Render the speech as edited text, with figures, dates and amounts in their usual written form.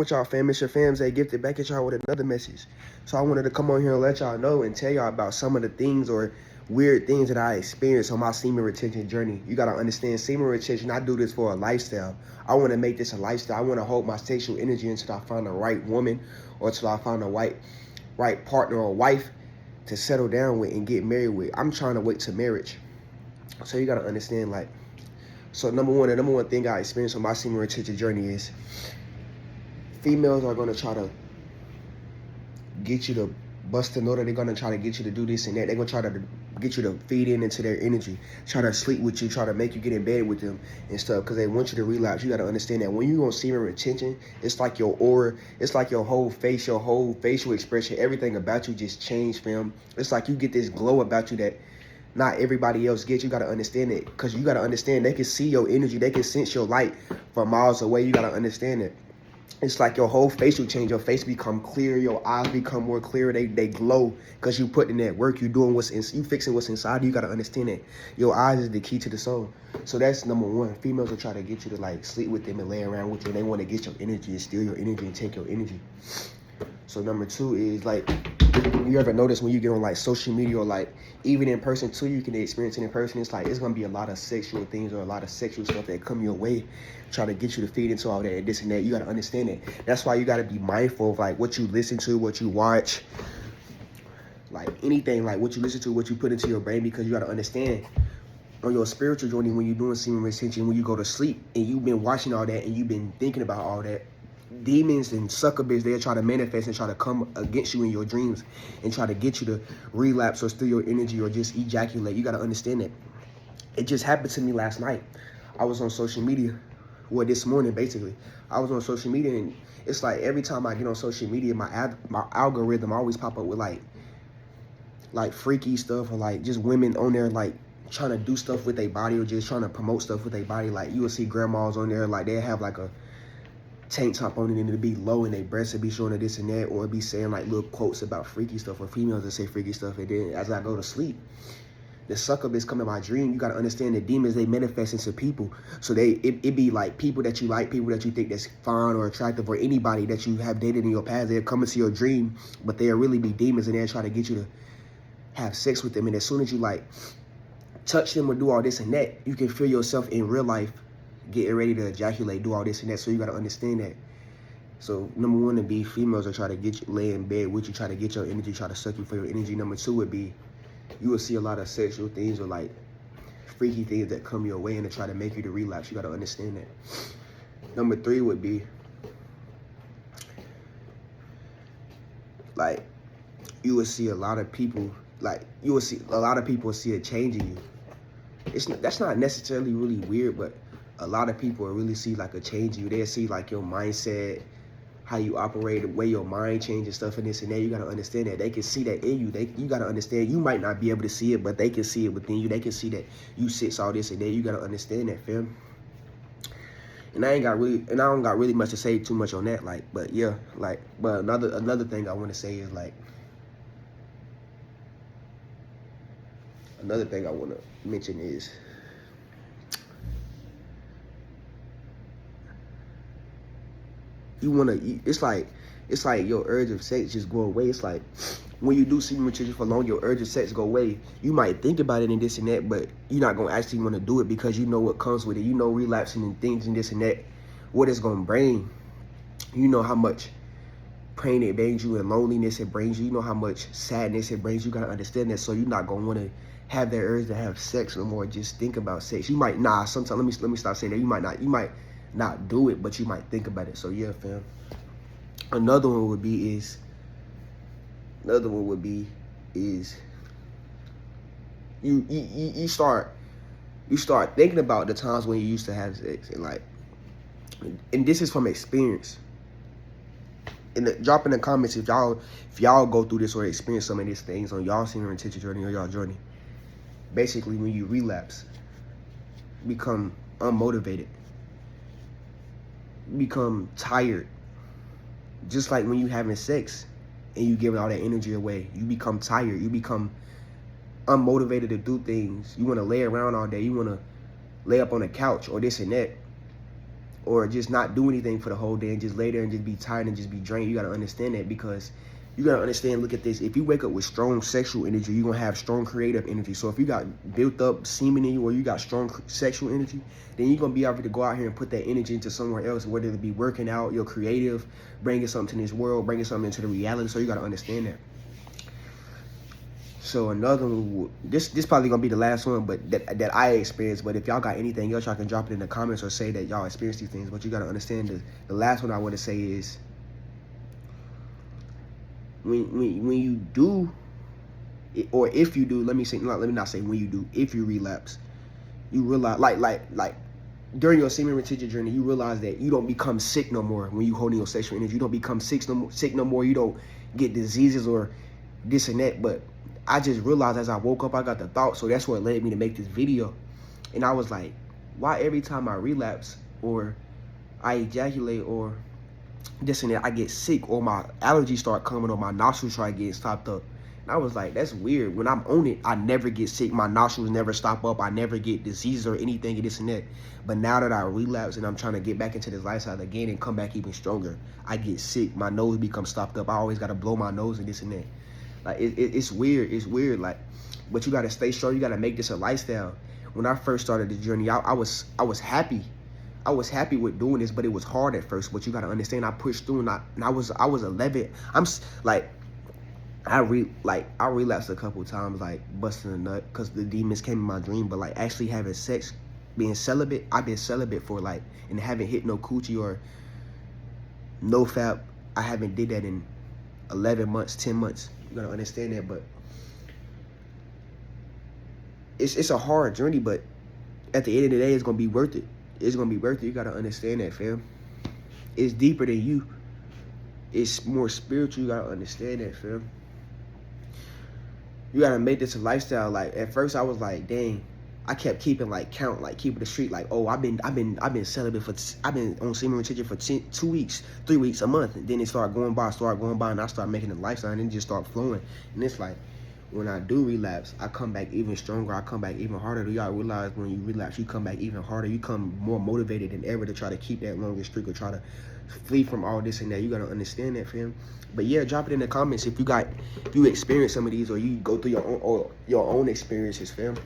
With y'all fam, it's your fams, they gifted back at y'all with another message. So I wanted to come on here and let y'all know and tell y'all about some of the things or weird things that I experienced on my semen retention journey. You gotta understand, semen retention, I do this for a lifestyle. I wanna make this a lifestyle. I wanna hold my sexual energy until I find the right woman or until I find the right partner or wife to settle down with and get married with. I'm trying to wait to marriage. So you gotta understand, like, so the number one thing I experienced on my semen retention journey is females are gonna try to get you to bust a nut. They're gonna try to get you to do this and that. They're gonna try to get you to feed into their energy, try to sleep with you, try to make you get in bed with them and stuff, because they want you to relapse. You gotta understand that when you on semen retention, it's like your aura, it's like your whole face, your whole facial expression, everything about you just changed, fam. It's like you get this glow about you that not everybody else gets. You gotta understand it, because you gotta understand they can see your energy, they can sense your light from miles away. You gotta understand it. It's like your whole face will change. Your face become clear. Your eyes become more clear. They glow because you put in that work. You doing you fixing what's inside. You got to understand that your eyes is the key to the soul. So that's number one. Females will try to get you to like sleep with them and lay around with you. They want to get your energy and steal your energy and take your energy. So number two is like, you ever notice when you get on like social media or like even in person too, you can experience it in person. It's like it's gonna be a lot of sexual things or a lot of sexual stuff that come your way, try to get you to feed into all that and this and that. You gotta understand it. That's why you gotta be mindful of like what you listen to, what you watch, like anything, like what you listen to, what you put into your brain, because you gotta understand on your spiritual journey when you're doing semen retention, when you go to sleep and you've been watching all that and you've been thinking about all that, demons and succubus, they'll try to manifest and try to come against you in your dreams and try to get you to relapse or steal your energy or just ejaculate. You got to understand that. It just happened to me last night. I was on social media, well, this morning basically. I was on social media and it's like every time I get on social media, my algorithm always pop up with like freaky stuff or like just women on there like trying to do stuff with their body or just trying to promote stuff with their body. Like you will see grandmas on there, like they have like a tank top on it and it'll be low and their breasts will be showing this and that, or it'll be saying like little quotes about freaky stuff, or females that say freaky stuff. And then as I go to sleep, the succubus come in my dream. You got to understand the demons, they manifest into people. So it be like people that you like, people that you think that's fine or attractive, or anybody that you have dated in your past. They'll come into your dream, but they'll really be demons and they'll try to get you to have sex with them. And as soon as you like touch them or do all this and that, you can feel yourself in real life getting ready to ejaculate, do all this and that. So you got to understand that. So number one would be females are try to get you, lay in bed with you, try to get your energy, try to suck you for your energy. Number two would be you will see a lot of sexual things or like freaky things that come your way and to try to make you to relapse. You got to understand that. Number three would be like you will see a lot of people, like you will see a lot of people see a change in you. That's not necessarily really weird, but a lot of people will really see like a change in you. They'll see like your mindset, how you operate, the way your mind changes, stuff and this and that. You gotta understand that. They can see that in you. You gotta understand, you might not be able to see it, but they can see it within you. They can see that you sit all this and that. You gotta understand that, fam. And I don't got really much to say too much on that, like, but yeah, like, but another thing I wanna say is like, another thing I wanna mention is it's like your urge of sex just go away. It's like when you do semen retention for long, your urge of sex go away. You might think about it and this and that, but you're not gonna actually want to do it because you know what comes with it. You know relapsing and things and this and that, what it's gonna bring. You know how much pain it brings you and loneliness it brings you. You know how much sadness it brings you. You gotta understand that. So you're not gonna want to have that urge to have sex no more. Just think about sex. You might sometimes let me stop saying that. You might not do it, but you might think about it. So yeah, fam. Another one would be is you start thinking about the times when you used to have sex and this is from experience. Drop in the comments if y'all go through this or experience some of these things on y'all semen retention journey or y'all journey. Basically, when you relapse, become unmotivated, become tired. Just like when you having sex and you giving all that energy away, you become tired. You become unmotivated to do things. You want to lay around all day. You want to lay up on the couch or this and that. or just not do anything for the whole day and just lay there and just be tired and just be drained. You gotta understand that, because you gotta understand, look at this. If you wake up with strong sexual energy, you're gonna have strong creative energy. So if you got built up semen in you, or you got strong sexual energy, then you're gonna be able to go out here and put that energy into somewhere else, whether it be working out, your creative, bringing something to this world, bringing something into the reality. So you gotta understand that. So another one, this probably gonna be the last one, but that I experienced. But if y'all got anything else, y'all can drop it in the comments or say that y'all experienced these things. But you gotta understand the last one I want to say is, when you do, or if you do, let me not say when you do, if you relapse, you realize, like during your semen retention journey, you realize that you don't become sick no more when you holding your sexual energy. You don't become sick no more. You don't get diseases or this and that. But I just realized as I woke up, I got the thought. So that's what led me to make this video. And I was like, why every time I relapse or I ejaculate or this and that, I get sick, or my allergies start coming, or my nostrils start getting stopped up? And I was like, that's weird. When I'm on it, I never get sick. My nostrils never stop up. I never get diseases or anything and this and that. But now that I relapse and I'm trying to get back into this lifestyle again and come back even stronger, I get sick. My nose becomes stopped up. I always got to blow my nose and this and that. Like, it's weird. It's weird. Like, but you got to stay strong. You got to make this a lifestyle. When I first started the journey, I was happy. I was happy with doing this, but it was hard at first. But you got to understand, I pushed through, and I was 11. I relapsed a couple times, like busting a nut, because the demons came in my dream. But like actually having sex, being celibate, I've been celibate for like, and haven't hit no coochie or no fap. I haven't did that in 11 months, 10 months. You gotta understand that. But it's a hard journey, but at the end of the day, it's gonna be worth it. It's gonna be worth it. You gotta understand that, fam. It's deeper than you. It's more spiritual. You gotta understand that, fam. You gotta make this a lifestyle. Like, at first I was like, dang, I kept keeping like count, like keeping the street, like, oh, I've been celibate for, I've been on semen retention for 2 weeks, 3 weeks, a month. And then it started going by, and I started making a lifestyle, and then it just started flowing. And it's like, when I do relapse, I come back even stronger. I come back even harder. Do y'all realize when you relapse, you come back even harder? You come more motivated than ever to try to keep that longest streak or try to flee from all this and that. You gotta understand that, fam. But yeah, drop it in the comments if you experience some of these, or you go through your own experiences, fam.